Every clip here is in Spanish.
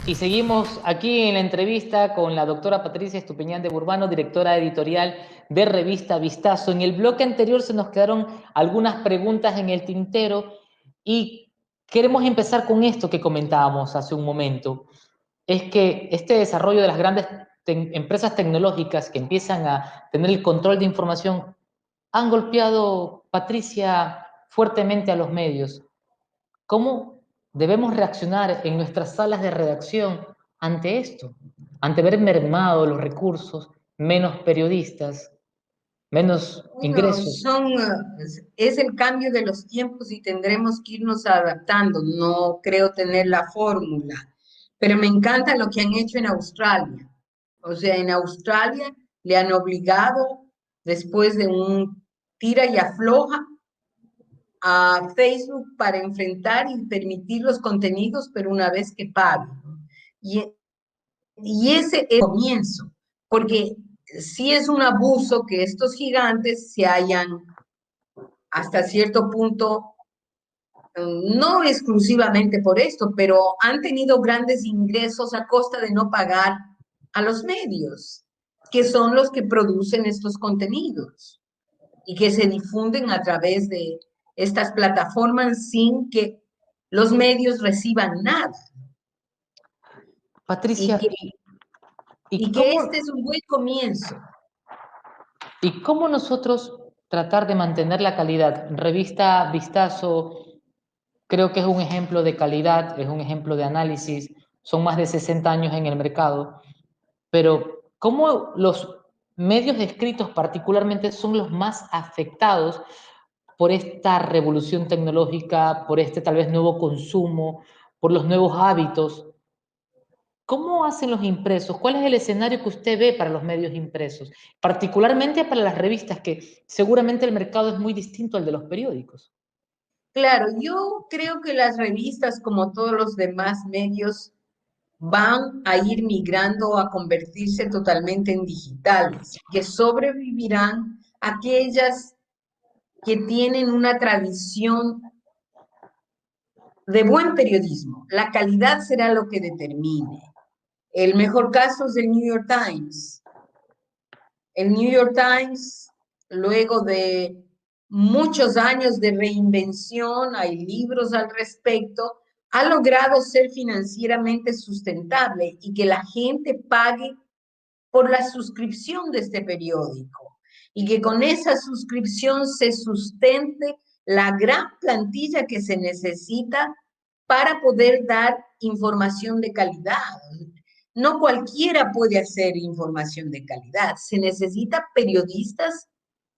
Y seguimos aquí en la entrevista con la doctora Patricia Estupiñán de Burbano, directora editorial de Revista Vistazo. En el bloque anterior se nos quedaron algunas preguntas en el tintero y queremos empezar con esto que comentábamos hace un momento. Es que este desarrollo de las grandes empresas tecnológicas que empiezan a tener el control de información han golpeado, Patricia, fuertemente a los medios. ¿Cómo debemos reaccionar en nuestras salas de redacción ante esto? Ante ver mermado los recursos, menos periodistas, menos Bueno, ingresos. es el cambio de los tiempos y tendremos que irnos adaptando. No creo tener la fórmula, pero me encanta lo que han hecho en Australia. O sea, en Australia le han obligado, después de un tira y afloja, a Facebook para enfrentar y permitir los contenidos, pero una vez que pague, ¿no? Y, y ese es el comienzo, porque sí es un abuso que estos gigantes se hayan hasta cierto punto, no exclusivamente por esto, pero han tenido grandes ingresos a costa de no pagar a los medios, que son los que producen estos contenidos y que se difunden a través de estas plataformas sin que los medios reciban nada. Y Patricia, que, ¿y y que cómo, este es un buen comienzo. ¿y cómo nosotros tratar de mantener la calidad? Revista Vistazo creo que es un ejemplo de calidad, es un ejemplo de análisis, son más de 60 años en el mercado, pero ¿cómo los medios escritos particularmente son los más afectados por esta revolución tecnológica, por este tal vez nuevo consumo, por los nuevos hábitos? ¿Cómo hacen los impresos? ¿Cuál es el escenario que usted ve para los medios impresos? Particularmente para las revistas, que seguramente el mercado es muy distinto al de los periódicos. Claro, yo creo que las revistas, como todos los demás medios, van a ir migrando a convertirse totalmente en digitales, que sobrevivirán aquellas que tienen una tradición de buen periodismo. La calidad será lo que determine. El mejor caso es el New York Times. El New York Times, luego de muchos años de reinvención, hay libros al respecto, ha logrado ser financieramente sustentable y que la gente pague por la suscripción de este periódico y que con esa suscripción se sustente la gran plantilla que se necesita para poder dar información de calidad. No cualquiera puede hacer información de calidad. Se necesita periodistas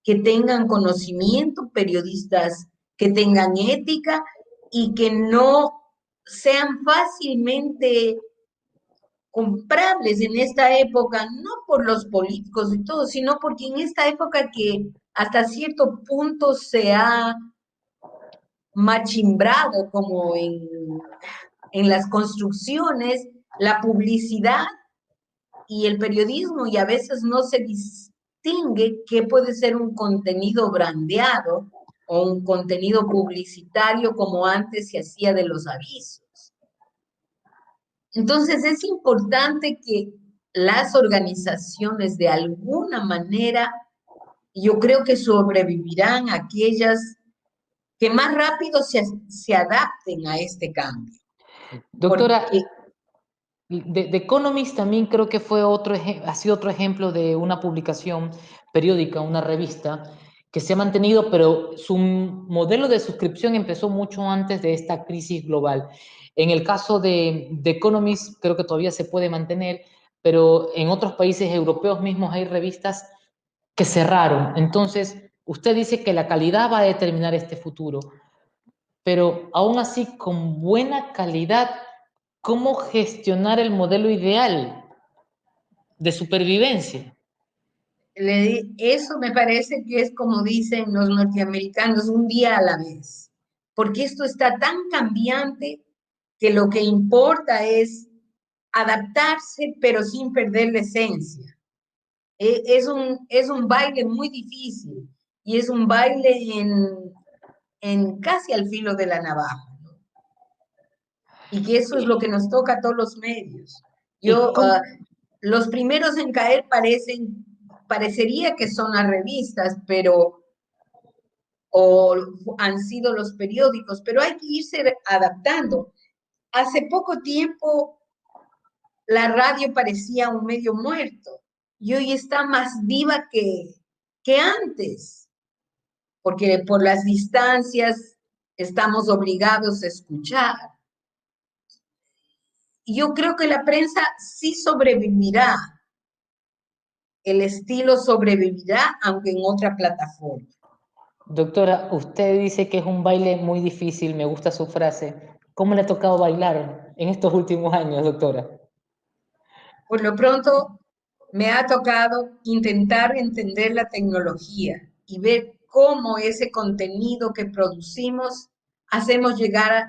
que tengan conocimiento, periodistas que tengan ética y que no sean fácilmente comprables en esta época, no por los políticos y todo, sino porque en esta época que hasta cierto punto se ha machimbrado como en las construcciones, la publicidad y el periodismo, y a veces no se distingue qué puede ser un contenido brandeado o un contenido publicitario como antes se hacía de los avisos. Entonces es importante que las organizaciones de alguna manera, yo creo que sobrevivirán aquellas que más rápido se adapten a este cambio. Doctora, Porque, The Economist también creo que fue ha sido otro ejemplo de una publicación periódica, una revista, que se ha mantenido, pero su modelo de suscripción empezó mucho antes de esta crisis global. En el caso de The Economist, creo que todavía se puede mantener, pero en otros países europeos mismos hay revistas que cerraron. Entonces, usted dice que la calidad va a determinar este futuro, pero aún así, con buena calidad, ¿cómo gestionar el modelo ideal de supervivencia? eso me parece que es como dicen los norteamericanos, un día a la vez. Porque esto está tan cambiante que lo que importa es adaptarse, pero sin perder la esencia. Es un baile muy difícil y es un baile en casi al filo de la navaja, ¿no? y que eso es lo que nos toca a todos los medios. ¿Y Yo, cómo? los primeros en caer parecería que son las revistas, pero o han sido los periódicos, pero hay que irse adaptando. Hace poco tiempo la radio parecía un medio muerto y hoy está más viva que antes, porque por las distancias estamos obligados a escuchar. Yo creo que la prensa sí sobrevivirá, el estilo sobrevivirá, aunque en otra plataforma. Doctora, usted dice que es un baile muy difícil, me gusta su frase. ¿Cómo le ha tocado bailar en estos últimos años, doctora? Por lo pronto, me ha tocado intentar entender la tecnología y ver cómo ese contenido que producimos hacemos llegar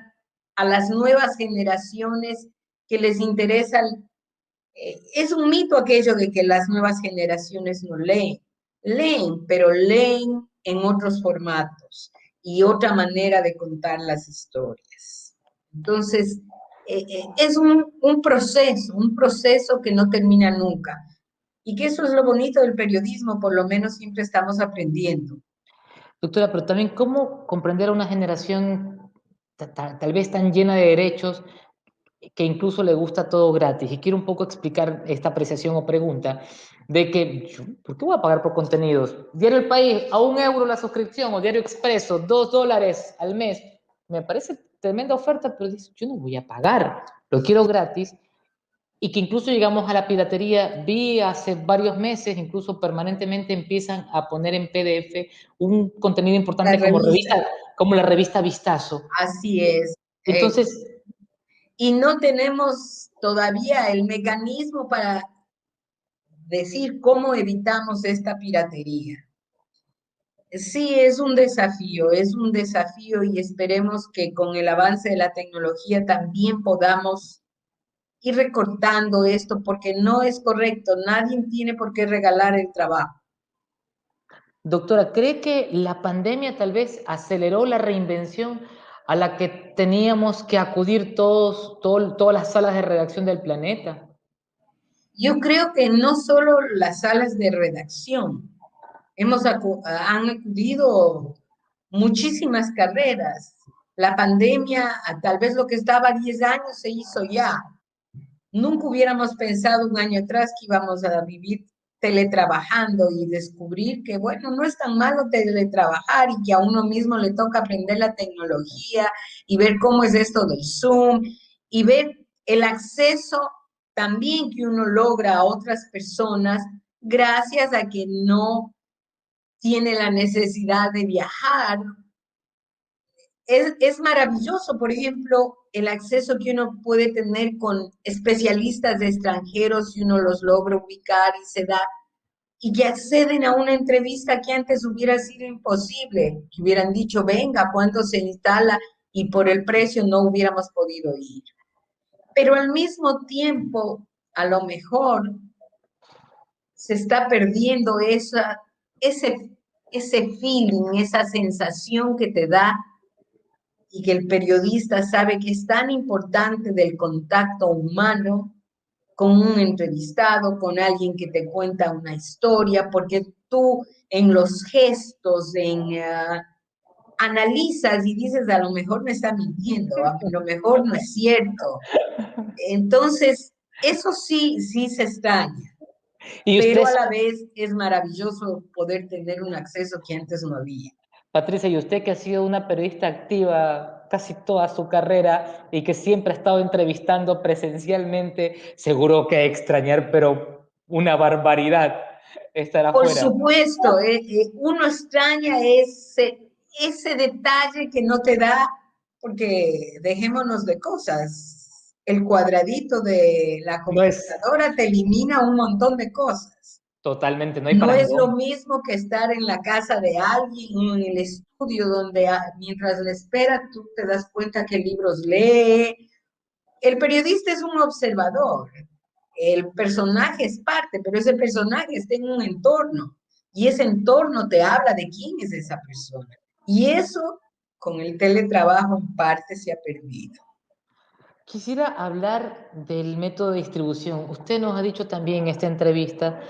a las nuevas generaciones que les interesa. Es un mito aquello de que las nuevas generaciones no leen. Leen, pero leen en otros formatos y otra manera de contar las historias. Entonces, es un proceso que no termina nunca. Y que eso es lo bonito del periodismo, por lo menos siempre estamos aprendiendo. Doctora, pero también cómo comprender a una generación tal vez tan llena de derechos que incluso le gusta todo gratis. Y quiero un poco explicar esta apreciación o pregunta de que, ¿por qué voy a pagar por contenidos? Diario El País, a €1 la suscripción, o Diario Expreso, $2 al mes. Me parece tremenda oferta, pero dice, yo no voy a pagar, lo quiero gratis. Y que incluso llegamos a la piratería, vi hace varios meses, incluso permanentemente empiezan a poner en PDF un contenido La importante revista, como la revista Vistazo. así es. Entonces, Y no tenemos todavía el mecanismo para decir cómo evitamos esta piratería. Sí, es un desafío y esperemos que con el avance de la tecnología también podamos ir recortando esto porque no es correcto, nadie tiene por qué regalar el trabajo. doctora, ¿cree que la pandemia tal vez aceleró la reinvención a la que teníamos que acudir todas las salas de redacción del planeta? Yo creo que no solo las salas de redacción, han acudido muchísimas carreras. La pandemia, tal vez lo que estaba a 10 años se hizo ya. Nunca hubiéramos pensado un año atrás que íbamos a vivir teletrabajando y descubrir que, bueno, no es tan malo teletrabajar y que a uno mismo le toca aprender la tecnología y ver cómo es esto del Zoom y ver el acceso también que uno logra a otras personas gracias a que no tiene la necesidad de viajar. Es maravilloso, por ejemplo, el acceso que uno puede tener con especialistas de extranjeros y uno los logra ubicar y se da, y que acceden a una entrevista que antes hubiera sido imposible, que hubieran dicho, venga, cuánto se instala, y por el precio no hubiéramos podido ir. Pero al mismo tiempo, a lo mejor se está perdiendo ese feeling, esa sensación que te da y que el periodista sabe que es tan importante del contacto humano con un entrevistado, con alguien que te cuenta una historia, porque tú en los gestos, analizas y dices, a lo mejor me está mintiendo, a lo mejor no es cierto. Entonces, eso sí, sí se extraña, Y pero usted, a la vez es maravilloso poder tener un acceso que antes no había. Patricia, y usted que ha sido una periodista activa casi toda su carrera y que siempre ha estado entrevistando presencialmente, seguro que extrañar, pero una barbaridad estar Por afuera. supuesto, uno extraña ese detalle que no te da, porque dejémonos de cosas. El cuadradito de la No es computadora te elimina un montón de cosas. totalmente, no hay No es lo parangón. mismo que estar en la casa de alguien o en el estudio donde mientras le espera tú te das cuenta qué libros lee. El periodista es un observador, el personaje es parte, pero ese personaje está en un entorno y ese entorno te habla de quién es esa persona. Y eso con el teletrabajo en parte se ha perdido. Quisiera hablar del método de distribución. Usted nos ha dicho también en esta entrevista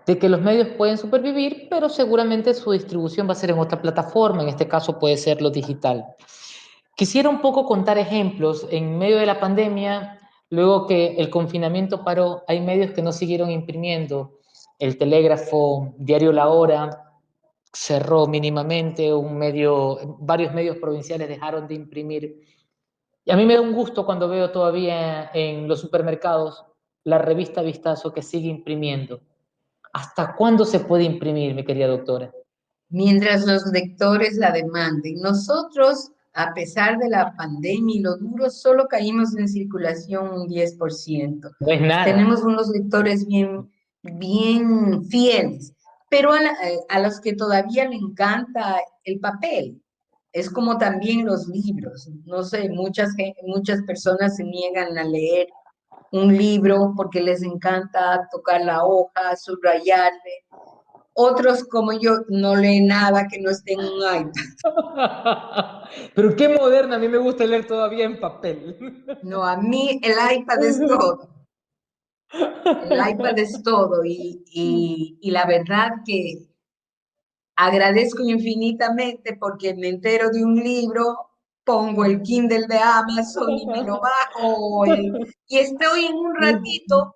de que los medios pueden supervivir, pero seguramente su distribución va a ser en otra plataforma, en este caso puede ser lo digital. Quisiera un poco contar ejemplos. En medio de la pandemia, luego que el confinamiento paró, hay medios que no siguieron imprimiendo. El Telégrafo, Diario La Hora, cerró mínimamente, varios medios provinciales dejaron de imprimir. Y a mí me da un gusto cuando veo todavía en los supermercados la revista Vistazo que sigue imprimiendo. ¿Hasta cuándo se puede imprimir, mi querida doctora? Mientras los lectores la demanden. Nosotros, a pesar de la pandemia y lo duro, solo caímos en circulación un 10%. No es nada. Tenemos unos lectores bien fieles, pero a los que todavía le encanta el papel. Es como también los libros. No sé, muchas personas se niegan a leer un libro porque les encanta tocar la hoja, subrayarle. Otros como yo no leen nada que no esté en un iPad. Pero qué moderna, a mí me gusta leer todavía en papel. No, a mí el iPad es todo. El iPad es todo y la verdad que agradezco infinitamente porque me entero de un libro, pongo el Kindle de Amazon y me lo bajo y estoy en un ratito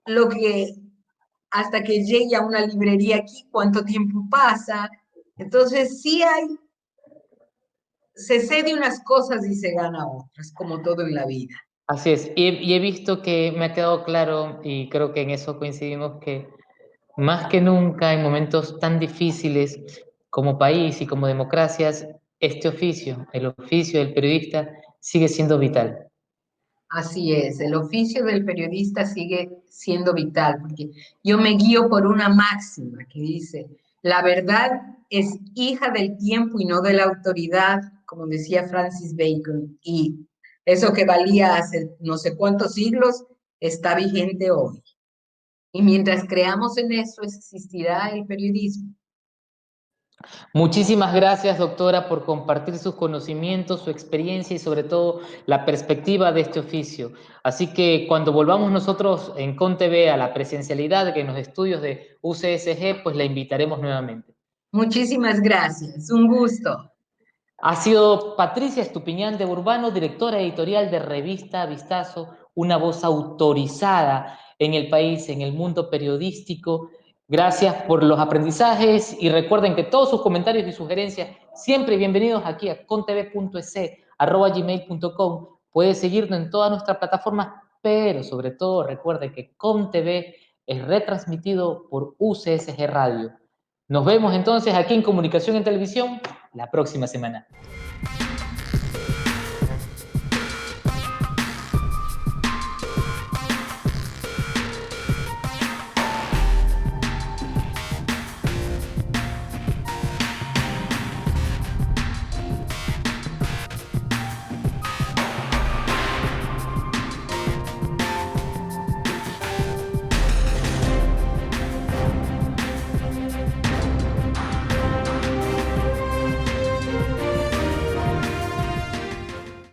lo que hasta que llegue a una librería aquí, cuánto tiempo pasa. Entonces sí se cede unas cosas y se gana otras, como todo en la vida. Así es, y he visto que me ha quedado claro, y creo que en eso coincidimos, que más que nunca en momentos tan difíciles como país y como democracias, este oficio, el oficio del periodista, sigue siendo vital. Así es, el oficio del periodista sigue siendo vital, porque yo me guío por una máxima que dice, la verdad es hija del tiempo y no de la autoridad, como decía Francis Bacon, y eso que valía hace no sé cuántos siglos está vigente hoy. Y mientras creamos en eso, existirá el periodismo. Muchísimas gracias, doctora, por compartir sus conocimientos, su experiencia y sobre todo la perspectiva de este oficio. Así que cuando volvamos nosotros en ConTV a la presencialidad, que en los estudios de UCSG, pues la invitaremos nuevamente. Muchísimas gracias, un gusto. Ha sido Patricia Estupiñán de Urbano, directora editorial de Revista Vistazo, una voz autorizada en el país, en el mundo periodístico. Gracias por los aprendizajes y recuerden que todos sus comentarios y sugerencias siempre bienvenidos aquí a contv.es@gmail.com. Puedes seguirnos en todas nuestras plataformas, pero sobre todo recuerde que ConTV es retransmitido por UCSG Radio. Nos vemos entonces aquí en Comunicación en Televisión la próxima semana.